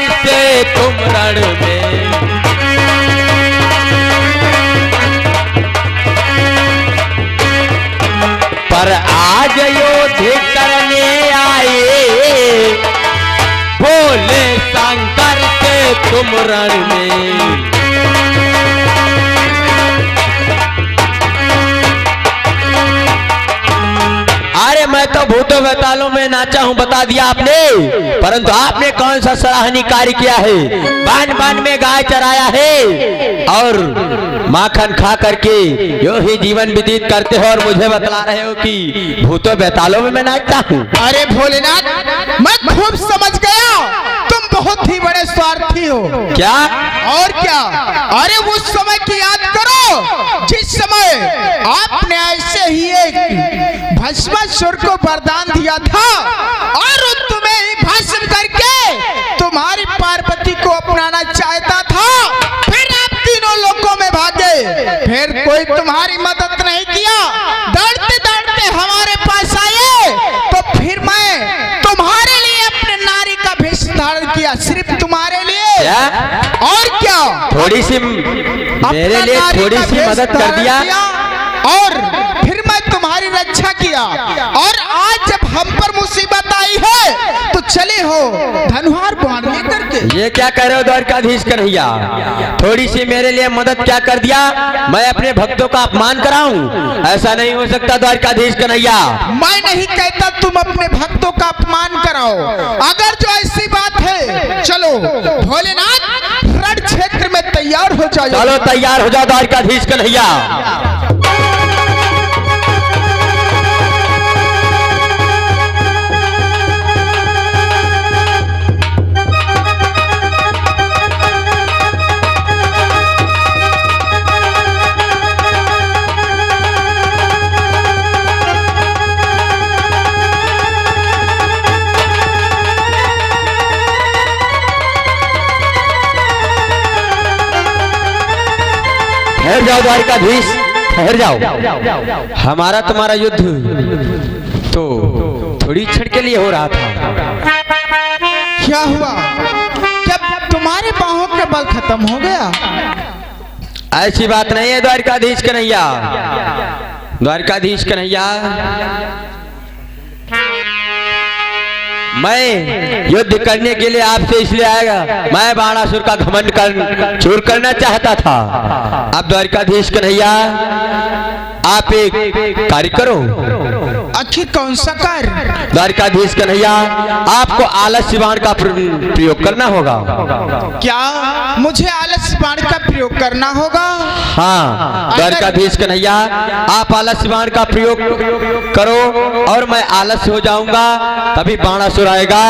शंकर से तुम रण में, पर आज युद्ध करने आए भोले शंकर से तुम रण में। अरे मैं तो भूतों बेतालों में नाचा हूँ बता दिया आपने, परंतु आपने कौन सा सराहनीय कार्य किया है? बान बान में गाय चराया है और माखन खा करके यो ही जीवन व्यतीत करते हो और मुझे बतला रहे हो कि भूतों बेतालों में मैं नाचता हूँ। अरे भोलेनाथ, मैं खूब समझ गया, तुम बहुत ही बड़े स्वार्थी हो। क्या? और क्या? अरे उस समय की याद करो जिस समय आपने ऐसे ही एक भस्मासुर को वरदान दिया था और तुम्हें ही भस्म करके तुम्हारी पार्वती को अपनाना चाहता था। फिर आप तीनों लोकों में भागे, फिर कोई तुम्हारी मदद नहीं किया, दौड़ते दौड़ते हमारे पास आए तो फिर मैं तुम्हारे लिए अपने नारी का भेष धारण किया, सिर्फ तुम्हारे लिए। क्या? और क्या? थोड़ी सी मेरे लिए थोड़ी सी मदद कर दिया और फिर मैं तुम्हारी रक्षा किया, और आज जब हम पर मुसीबत आई है तो चले हो धनुहार बाण लेकर के। ये क्या कह रहे हो द्वारकाधीश कन्हैया? थोड़ी सी मेरे लिए मदद क्या कर दिया? मैं अपने भक्तों का अपमान कराऊं? ऐसा नहीं हो सकता द्वारकाधीश कन्हैया। मैं नहीं कहता तुम अपने भक्तों का अपमान कराओ, अगर जो ऐसी बात है चलो भोलेनाथ रण क्षेत्र में तैयार हो जाओ। चलो तैयार हो जाओ द्वारकाधीश कन्हैया। ठहर जाओ द्वारकाधीश, ठहर जाओ। हमारा तुम्हारा युद्ध तो थोड़ी क्षण के लिए हो रहा था। क्या हुआ? क्या तुम्हारे बाहों के बल खत्म हो गया? ऐसी बात नहीं है द्वारकाधीश कन्हैया। द्वारकाधीश कन्हैया, मैं युद्ध करने के लिए आपसे इसलिए आएगा, मैं बाणासुर का घमंड चूर करना चाहता था। अब द्वारकाधीश कन्हैया आप एक कार्य करो। आखिर कौन सा कार्य? द्वारकाधीश कन्हैया, आपको आलस्य बाण का प्रयोग करना होगा। क्या मुझे आलस्य बाण का प्रयोग करना होगा? हाँ द्वारकाधीश कन्हैया, आप आलस्य बाण का प्रयोग करो और मैं आलस्य हो जाऊंगा, तभी बाणासुर आएगा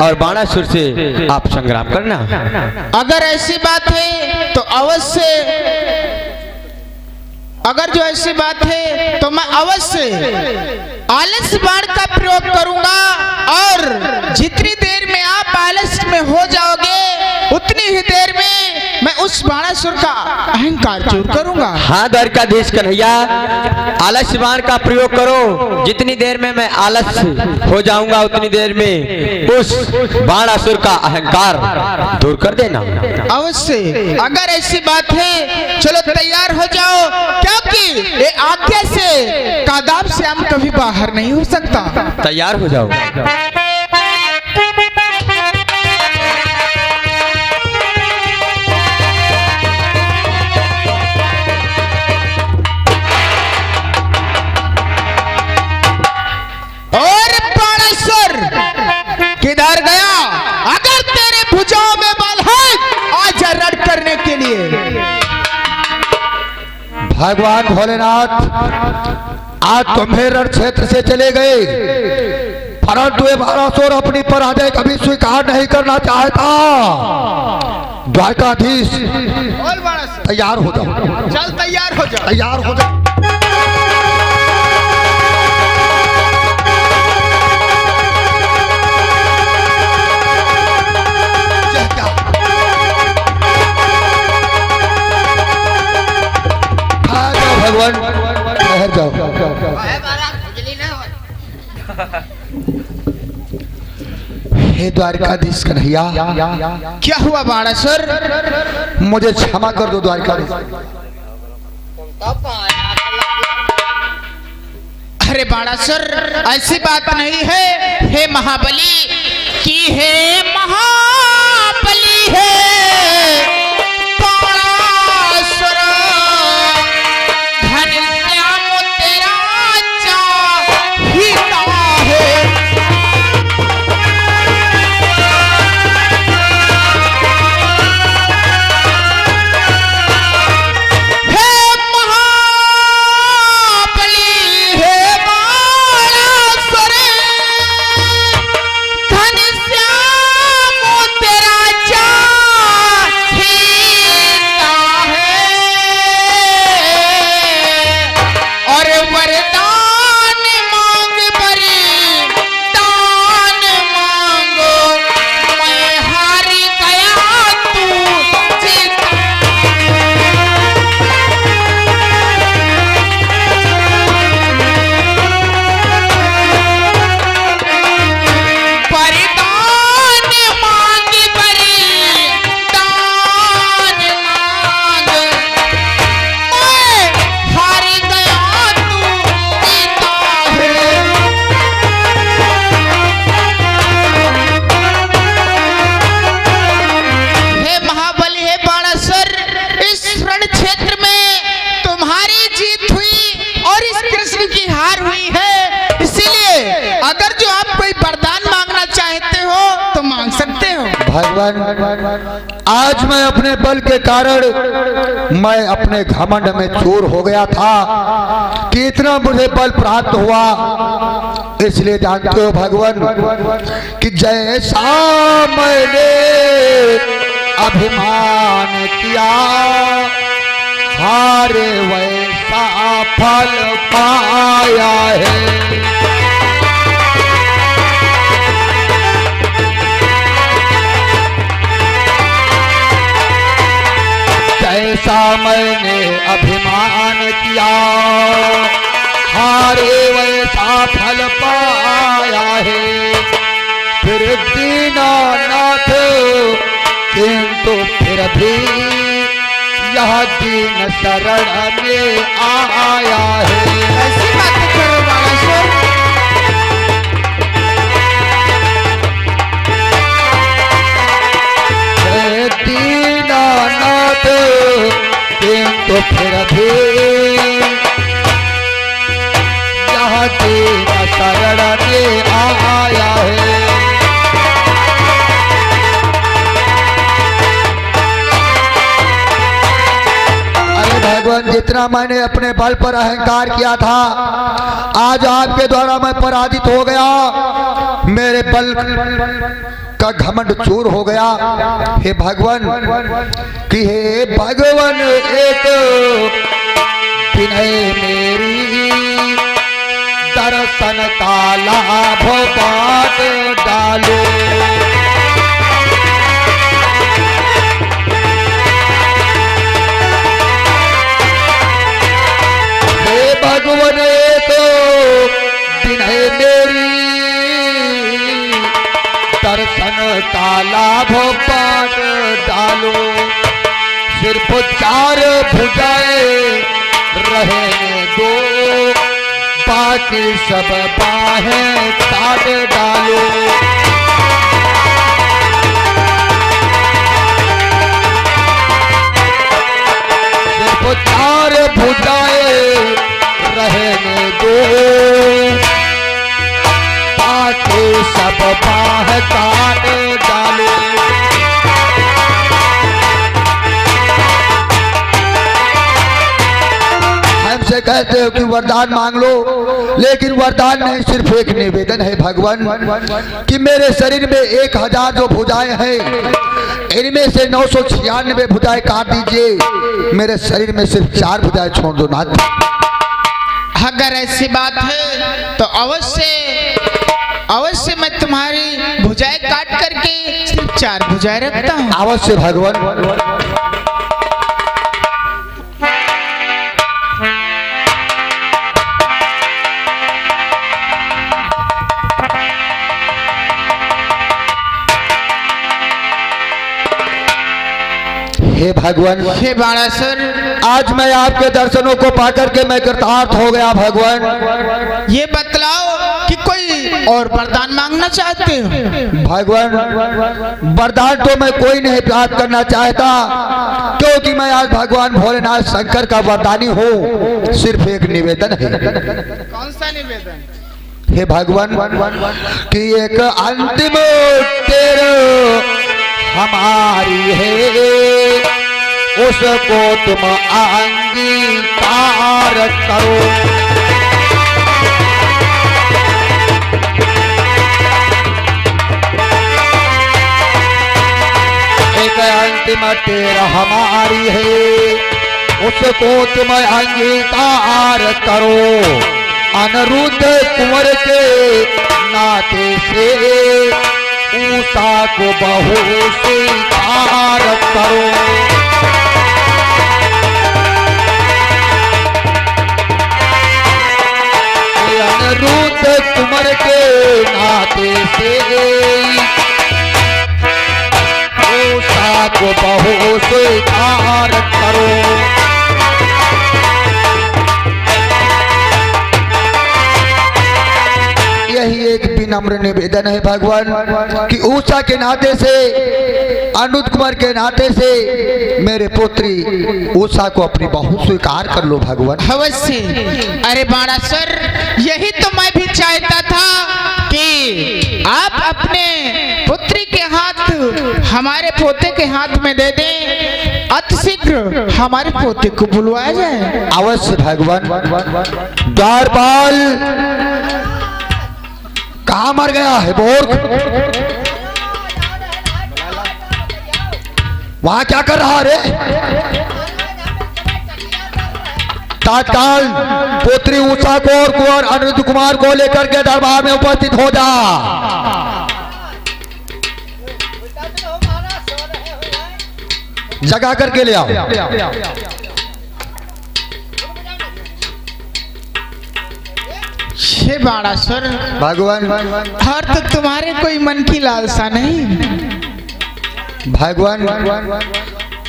और बाणासुर से आप संग्राम करना। अगर ऐसी बात है तो अवश्य, अगर जो ऐसी बात है तो मैं अवश्य आलस्य बाण का प्रयोग करूंगा, और जितनी देर में आप आलस्य में हो जाओगे उतनी ही देर में मैं उस बाणासुर का अहंकार चूर करूंगा। हाँ द्वारकाधीश कन्हैया, आलस्य बाण का प्रयोग करो, जितनी देर में मैं आलस्य हो जाऊंगा उतनी देर में उस बाणासुर का अहंकार दूर कर देना। अवश्य, अगर ऐसी बात है चलो तैयार हो जाओ, क्योंकि ये आज्ञा से कादाब से हम कभी बाहर नहीं हो सकता। तैयार हो जाओ। किधर गया? अगर तेरे भुजाओं में बल है आजा रण करने के लिए। भगवान भोलेनाथ, आज तुम्हें रण क्षेत्र से चले गए, परंतु ये बाणासुर अपनी पराजय कभी स्वीकार नहीं करना चाहता। द्वारकाधीश तैयार हो जाओ। चल तैयार हो जाओ। तैयार हो जाओ। भगवान ठहर जाओ। हे द्वारकाधीश कन्हैया, क्या हुआ बाणासुर? मुझे क्षमा कर दो द्वारकाधीश। अरे बाणासुर, ऐसी बात नहीं है। हे महाबली की हे महाबली है बाणासुर, घनश्याम तेरा चाहिता है। भगवान, आज मैं अपने बल के कारण मैं अपने घमंड में चूर हो गया था कि इतना मुझे बल प्राप्त हुआ। इसलिए जानते हो भगवान कि जैसा मैंने अभिमान किया हारे वैसा फल पाया है। जैसा मैंने अभिमान किया हारे वैसा फल पाया है। फिर दीनानाथ किंतु फिर भी यह दीन शरण में आया है। ऐसी बातें करो बाणासुर। दीनानाथ किंतु फिर भी यह दीन शरण में आया है। अरे भगवान, जितना मैंने अपने बल पर अहंकार किया था आज आपके द्वारा मैं पराजित हो गया। मेरे बल का घमंड चूर हो गया। हे भगवान कि हे भगवान एक विनय मेरी दर्शन का लाभ बात डालो। हे भगवान एक विनय मेरी दर्शन का लाभ पाट डालो। सिर्फ चार भुजाएं रहने दो बाकी सब बाहें काट डालो। सिर्फ चार भुजाएं रहने दो बाकी सब बाह काट डालो। हमसे कहते हो कि वरदान मांग लो, लेकिन वरदान नहीं, सिर्फ एक निवेदन है भगवान कि मेरे शरीर में 1000 जो भुजाएं हैं इनमें से 996 भुजाएं काट दीजिए। मेरे शरीर में सिर्फ 4 भुजाएं छोड़ दो नाथ। अगर ऐसी बात है तो अवश्य मैं तुम्हारी भुजाएं काट करके सिर्फ 4 भुजाएं रखता हूँ। अवश्य भगवान। हे भगवान, हे बाणासुर, आज मैं आपके दर्शनों को पाकर के मैं कृतार्थ हो गया भगवान। ये बतलाओ कि कोई और वरदान मांगना चाहते हो? भगवान वरदान तो मैं कोई नहीं प्राप्त करना चाहता, क्योंकि मैं आज भगवान भोलेनाथ शंकर का वरदानी हूँ। सिर्फ एक निवेदन है। कौन सा निवेदन? हे भगवान कि एक अंतिम तेरे हमारी है, उसको तुम अंगीकार करो। एक अंतिम तेरा हमारी है, उसको तुम अंगीकार करो। अनिरुद्ध कुंवर के नाते से उषा को बहु स्वीकार करो। अनिरुद्ध कुंवर के नाते से उषा को बहु स्वीकार करो। यही एक विनम्र निवेदन है भगवान कि उषा के नाते से, अनुज कुमार के नाते से मेरे पुत्री उषा को अपनी बहू स्वीकार कर लो भगवान। अवश्य। अरे बाणासुर, यही तो मैं भी चाहता था कि आप अपने पुत्री के हाथ हमारे पोते के हाथ में दे दें, अतिशीघ्र हमारे पोते को बुलवाया जाए। अवश्य भगवान। द्वारपाल कहाँ मर गया है बोर्ग? वहां क्या कर रहा रे? तत्काल पुत्री उषा को और कुंवर अनिरुद्ध कुमार को लेकर के दरबार में उपस्थित हो जा। जगा करके ले आओ। हे बाणासुर भगवान, और तो तुम्हारे कोई मन की लालसा नहीं? भगवान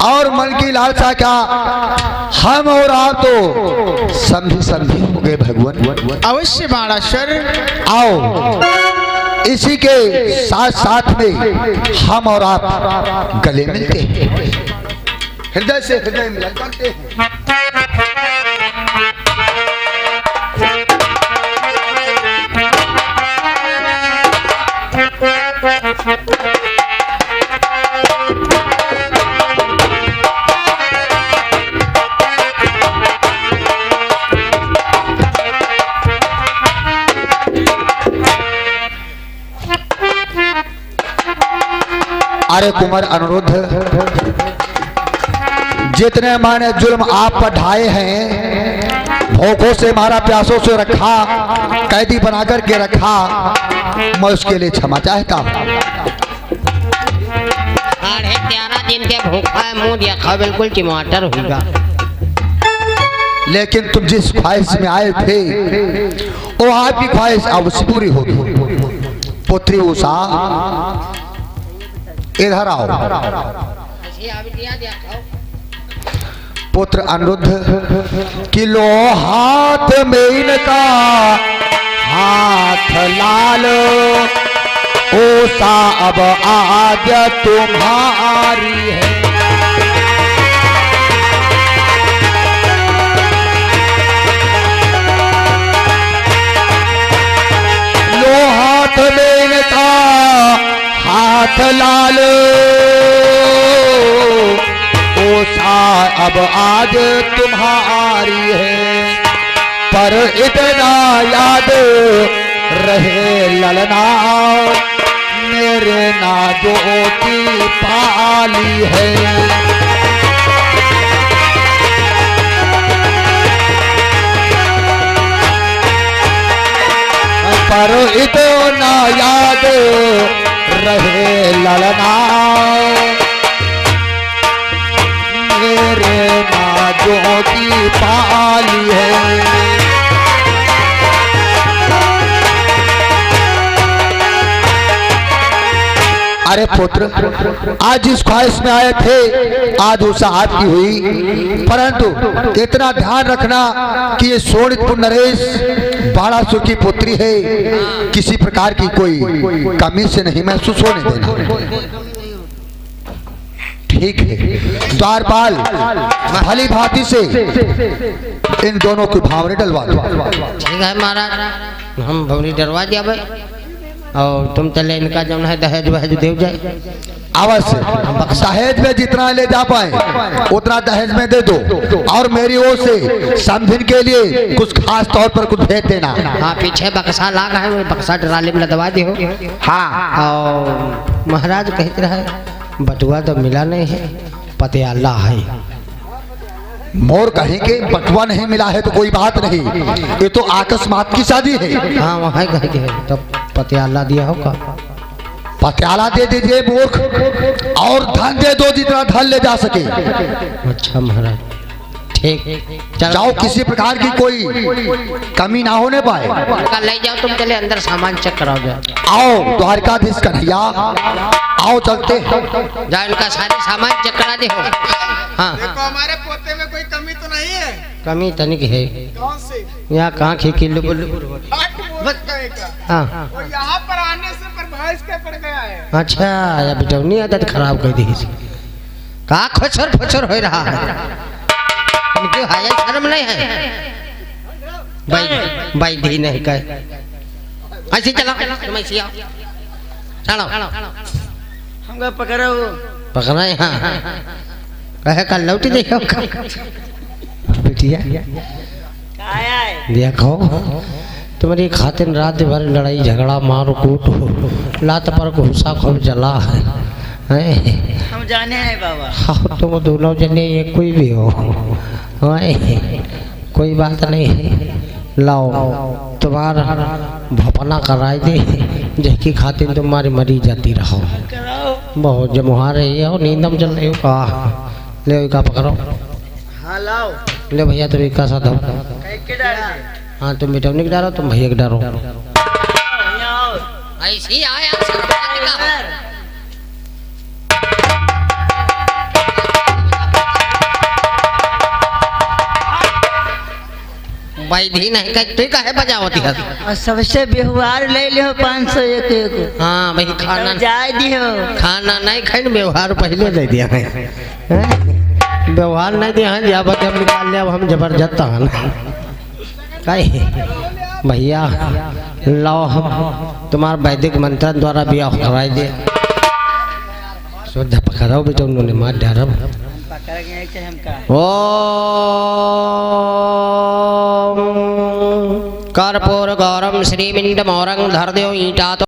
और मन की लालसा क्या, हम और आप तो समझी हो गए भगवान। अवश्य बाणासुर। आओ, इसी के साथ साथ में हम और आप गले मिलते हैं, हृदय से हृदय मिलन करते हैं। अरे कुंवर अनिरुद्ध, जितने मैंने जुल्म आप पर ढाए हैं, भूखों से मारा, प्यासों से रखा, कैदी बना करके रखा, मैं उसके लिए क्षमा चाहता हूँ। 11.5 दिन के भूखा है, मुंह देखा बिल्कुल टमाटर होगा। लेकिन तुम जिस ख्वाहिश में आए थे वो आपकी ख्वाहिश अवश्य पूरी होगी। पुत्री उषा, इधर आओ। पुत्र अनिरुद्ध कि लो हाथ में इनका हाथ लाल, उषा अब आज तुम्हारी है। लो हाथ में इनका हाथ लाल, उषा अब आज तुम्हारी है। पर इतना याद रहे ललना, मेरे नाजों की पाली है। पर इतना याद रहे ललना, मेरे नाजों की पाली है। अरे पुत्र, आज जिस ख्वाहिश में आए थे आज वो साहब की हुई, परंतु इतना ध्यान रखना कि ये सोनितपुर नरेश बड़ा सुखी पुत्री है, किसी प्रकार की कोई कमी से नहीं महसूस होने देना। ठीक है, द्वारपाल भली भांति से इन दोनों की भावने डलवा दो। ठीक है महाराज, हम भवनी डरवा दिया भाई, और तुम चले इनका जो है दहेज वहेज देव जाए। अवश्य दहेज में जितना ले जा पाए उतना दहेज में दे दो, और मेरी ओर से समझिन के लिए कुछ खास तौर पर कुछ भेज देना। हाँ, पीछे बक्सा लाग है, वो बक्सा ट्राली में लदवा दे हो। हाँ, और महाराज कहते रहे बटुआ तो मिला नहीं है, पतियाला है। मोर कहीं के बटुआ नहीं मिला है तो कोई बात नहीं, ये तो अकस्मात की शादी है। हाँ, वहाँ कह के है, तो पतियाला दिया होगा। पटियाला दे दीजिए मूर्ख, और धन दे दो जितना धन ले जा सके। अच्छा महाराज, ठीक, चलो जाओ, किसी प्रकार की कोई कमी ना होने पाए। उनका ले जाओ, तुम चले अंदर सामान चेक कराओ जाओ। आओ द्वारकाधीश कन्हैया, आओ चलते। जाओ, इनका सारे सामान चेक करा दे हो। हाँ, देखो हमारे पोते में कोई कमी तो नहीं है। कमी तनिक है, कौन सी? यहाँ कहाँ की किलो हाँ, वो यहाँ पर आने से पर भैंस के पड़ गया है। अच्छा, या बिटौनी आदत खराब कर दी कहा खोचर फोचर हो रहा है, उनकी हाय शर्म नहीं है भाई, भाई धी नहीं कहे ऐसे चलो, तुम ऐसे आओ, चलो हमको पकड़ो, पकड़ा यहाँ कहे कल लौट देखो बिटिया देखो तुम्हारी खातिर रात भर लड़ाई झगड़ा मार कूट लात पर घुसा खूब जला है। हम जाने हैं बाबा। हाँ, तुम दोनों जने एक कोई भी हो, कोई बात नहीं है। लाओ तुम्हारा भपना कराए दे, जिसकी खातिर तुम्हारी मरी जाती रहो। बहुत जमुहार है हो, नींदम चल रही हो का, ले का पकड़ो। हाँ लाओ, ले भैया तुम एक का साथ हो। हाँ, तुम बेटौनी के डालो, तुम भैया के डालो। ऐसी आया भाई धी नहीं कह तू काहे बजावती है। और सबसे व्यवहार ले लियो 500 एक। हाँ भाई, खाना जाए दियो, खाना नहीं खाई, व्यवहार पहले दे दिया है। व्यवहार नहीं दिया है, जब हम निकाल लिया हम जबरदस्त है भैया। लाओ, हम तुम्हारा वैदिक मंत्र द्वारा ब्याह कराए दे। श्रद्धा पकड़ाओ बेटा, उन्होंने मार डारा। ओम कर्पूर गौरम श्रीमिंड मोरंग धर दो ईटा तो